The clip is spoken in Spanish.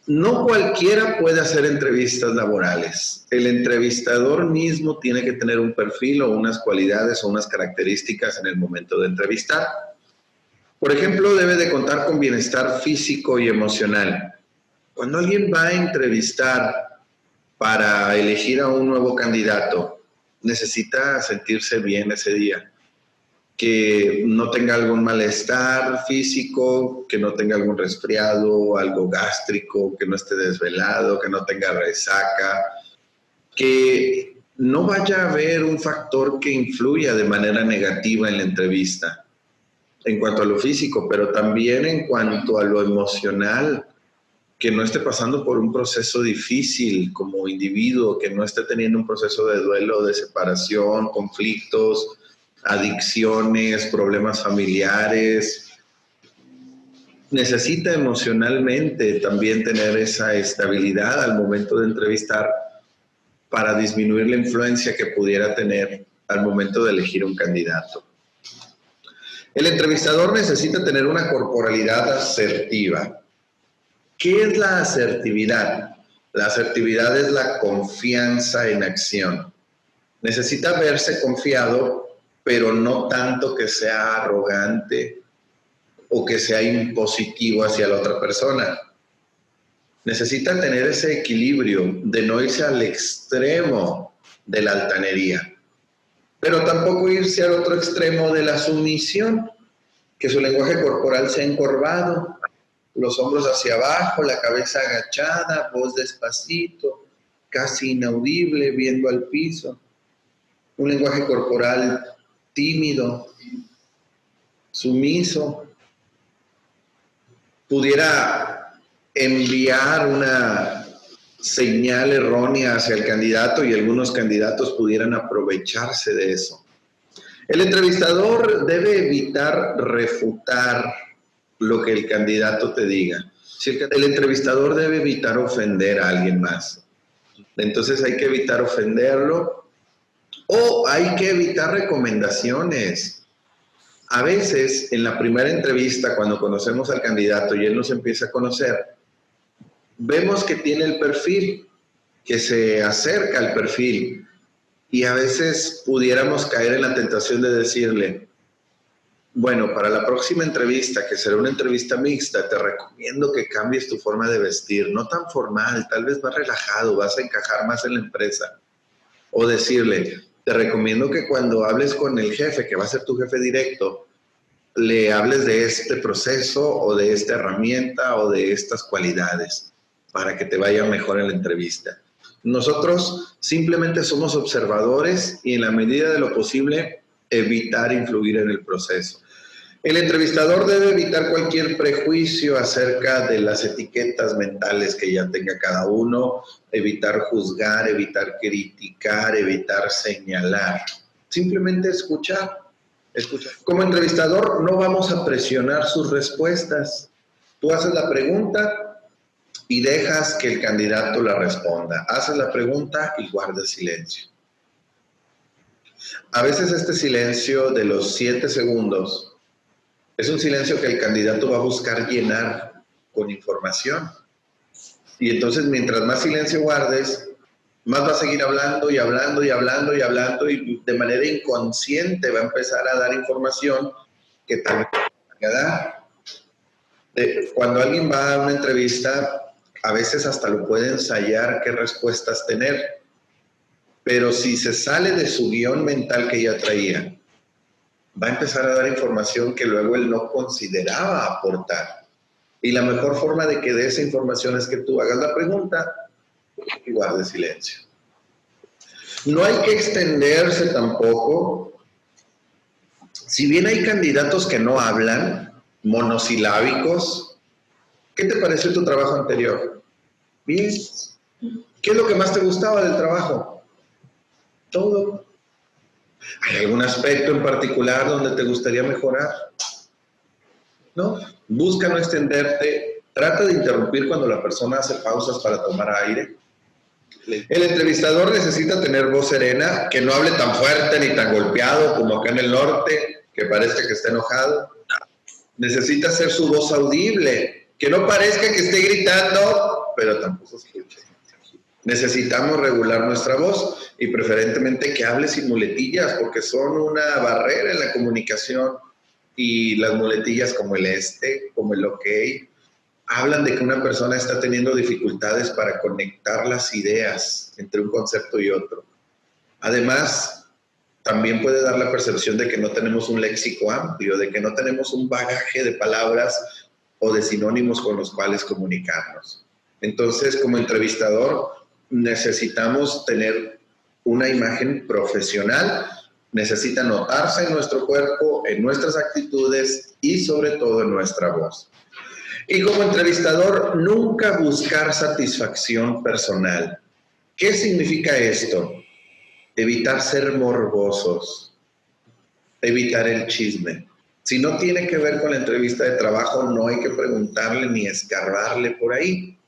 No cualquiera puede hacer entrevistas laborales. El entrevistador mismo tiene que tener un perfil o unas cualidades o unas características en el momento de entrevistar. Por ejemplo, debe de contar con bienestar físico y emocional. Cuando alguien va a entrevistar para elegir a un nuevo candidato, necesita sentirse bien ese día, que no tenga algún malestar físico, que no tenga algún resfriado, algo gástrico, que no esté desvelado, que no tenga resaca, que no vaya a haber un factor que influya de manera negativa en la entrevista, en cuanto a lo físico, pero también en cuanto a lo emocional, que no esté pasando por un proceso difícil como individuo, que no esté teniendo un proceso de duelo, de separación, conflictos, adicciones, problemas familiares. Necesita emocionalmente también tener esa estabilidad al momento de entrevistar para disminuir la influencia que pudiera tener al momento de elegir un candidato. El entrevistador necesita tener una corporalidad asertiva. ¿Qué es la asertividad? La asertividad es la confianza en acción. Necesita verse confiado, pero no tanto que sea arrogante o que sea impositivo hacia la otra persona. Necesita tener ese equilibrio de no irse al extremo de la altanería, pero tampoco irse al otro extremo de la sumisión, que su lenguaje corporal sea encorvado, los hombros hacia abajo, la cabeza agachada, voz despacito, casi inaudible, viendo al piso. Un lenguaje corporal tímido, sumiso. Pudiera enviar una señal errónea hacia el candidato y algunos candidatos pudieran aprovecharse de eso. El entrevistador debe evitar refutar lo que el candidato te diga. El entrevistador debe evitar ofender a alguien más. Entonces hay que evitar ofenderlo o hay que evitar recomendaciones. A veces, en la primera entrevista, cuando conocemos al candidato y él nos empieza a conocer, vemos que tiene el perfil, que se acerca al perfil, y a veces pudiéramos caer en la tentación de decirle, bueno, para la próxima entrevista, que será una entrevista mixta, te recomiendo que cambies tu forma de vestir, no tan formal, tal vez más relajado, vas a encajar más en la empresa. O decirle, te recomiendo que cuando hables con el jefe, que va a ser tu jefe directo, le hables de este proceso o de esta herramienta o de estas cualidades para que te vaya mejor en la entrevista. Nosotros simplemente somos observadores y en la medida de lo posible evitar influir en el proceso. El entrevistador debe evitar cualquier prejuicio acerca de las etiquetas mentales que ya tenga cada uno, evitar juzgar, evitar criticar, evitar señalar. Simplemente escuchar. Como entrevistador no vamos a presionar sus respuestas. Tú haces la pregunta y dejas que el candidato la responda. Haces la pregunta y guardas silencio. A veces este silencio de los 7 segundos es un silencio que el candidato va a buscar llenar con información. Y entonces, mientras más silencio guardes, más va a seguir hablando y hablando y hablando y hablando y de manera inconsciente va a empezar a dar información que tal vez no va a dar. Cuando alguien va a una entrevista, a veces hasta lo puede ensayar qué respuestas tener. Pero si se sale de su guión mental que ya traía, va a empezar a dar información que luego él no consideraba aportar. Y la mejor forma de que dé esa información es que tú hagas la pregunta y guardes silencio. No hay que extenderse tampoco. Si bien hay candidatos que no hablan, monosilábicos, ¿qué te pareció tu trabajo anterior? Bien. ¿Qué es lo que más te gustaba del trabajo? Todo. ¿Hay algún aspecto en particular donde te gustaría mejorar? ¿No? Busca no extenderte. Trata de interrumpir cuando la persona hace pausas para tomar aire. El entrevistador necesita tener voz serena, que no hable tan fuerte ni tan golpeado como acá en el norte, que parezca que está enojado. Necesita hacer su voz audible, Que no parezca que esté gritando, pero tampoco escuche. Necesitamos regular nuestra voz y preferentemente que hable sin muletillas, porque son una barrera en la comunicación, y las muletillas como el como el ok, hablan de que una persona está teniendo dificultades para conectar las ideas entre un concepto y otro. Además, también puede dar la percepción de que no tenemos un léxico amplio, de que no tenemos un bagaje de palabras o de sinónimos con los cuales comunicarnos. Entonces, como entrevistador, necesitamos tener una imagen profesional, necesita notarse en nuestro cuerpo, en nuestras actitudes y sobre todo en nuestra voz. Y como entrevistador, nunca buscar satisfacción personal. ¿Qué significa esto? Evitar ser morbosos, evitar el chisme. Si no tiene que ver con la entrevista de trabajo, no hay que preguntarle ni escarbarle por ahí.